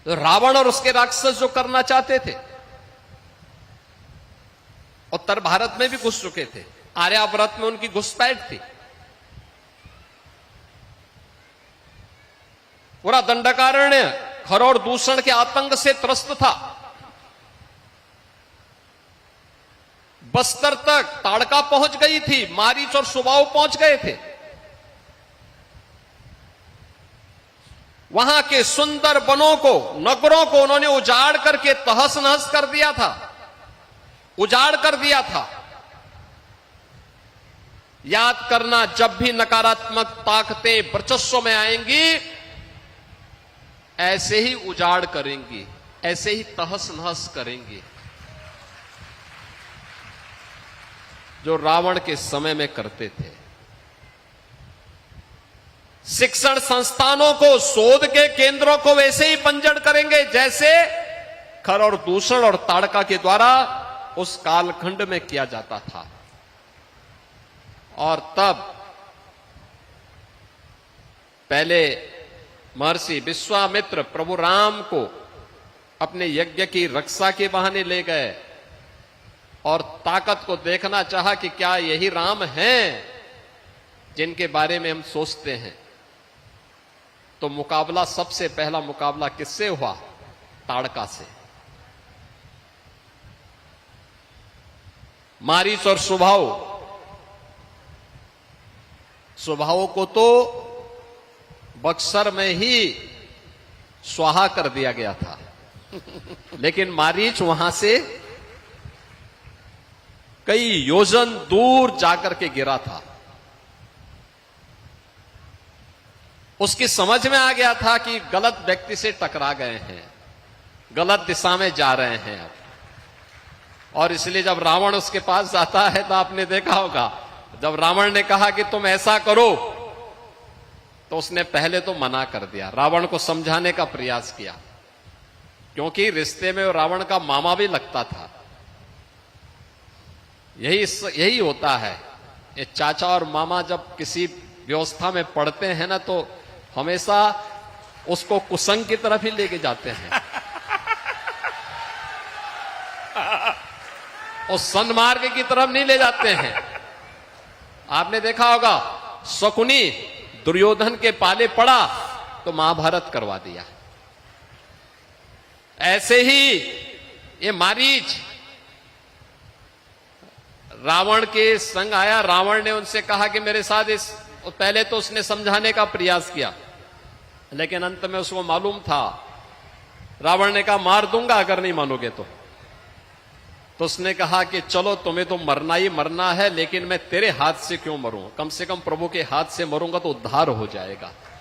तो रावण और उसके राक्षस जो करना चाहते थे, उत्तर भारत में भी घुस चुके थे, आर्यावर्त में उनकी घुसपैठ थी, पूरा दंडकारण्य खर और दूषण के आतंक से त्रस्त था। बस्तर तक ताड़का पहुंच गई थी, मारीच और सुबाऊ पहुंच गए थे। वहां के सुंदर वनों को, नगरों को उन्होंने उजाड़ करके तहस नहस कर दिया था, उजाड़ कर दिया था। याद करना, जब भी नकारात्मक ताकतें वर्चस्व में आएंगी, ऐसे ही उजाड़ करेंगी, ऐसे ही तहस नहस करेंगी, जो रावण के समय में करते थे। शिक्षण संस्थानों को, शोध के केंद्रों को वैसे ही बंजर करेंगे जैसे खर और दूषण और ताड़का के द्वारा उस कालखंड में किया जाता था। और तब पहले महर्षि विश्वामित्र प्रभु राम को अपने यज्ञ की रक्षा के बहाने ले गए और ताकत को देखना चाहा कि क्या यही राम हैं जिनके बारे में हम सोचते हैं। तो मुकाबला, सबसे पहला मुकाबला किससे हुआ? ताड़का से। मारीच और सुबाहु को तो बक्सर में ही स्वाहा कर दिया गया था, लेकिन मारीच वहां से कई योजन दूर जाकर के गिरा था। उसकी समझ में आ गया था कि गलत व्यक्ति से टकरा गए हैं, गलत दिशा में जा रहे हैं अब। और इसलिए जब रावण उसके पास जाता है, तो आपने देखा होगा, जब रावण ने कहा कि तुम ऐसा करो, तो उसने पहले तो मना कर दिया, रावण को समझाने का प्रयास किया, क्योंकि रिश्ते में रावण का मामा भी लगता था। यही होता है, ये चाचा और मामा जब किसी व्यवस्था में पड़ते हैं ना, तो हमेशा उसको कुसंग की तरफ ही लेके जाते हैं, उस सन्मार्ग की तरफ नहीं ले जाते हैं। आपने देखा होगा, शकुनी दुर्योधन के पाले पड़ा तो महाभारत करवा दिया। ऐसे ही ये मारीच रावण के संग आया। रावण ने उनसे कहा कि मेरे साथ पहले तो उसने समझाने का प्रयास किया, लेकिन अंत में उसको मालूम था, रावण ने कहा मार दूंगा अगर नहीं मानोगे तो उसने कहा कि चलो तुम्हें तो मरना ही मरना है, लेकिन मैं तेरे हाथ से क्यों मरूं, कम से कम प्रभु के हाथ से मरूंगा तो उद्धार हो जाएगा।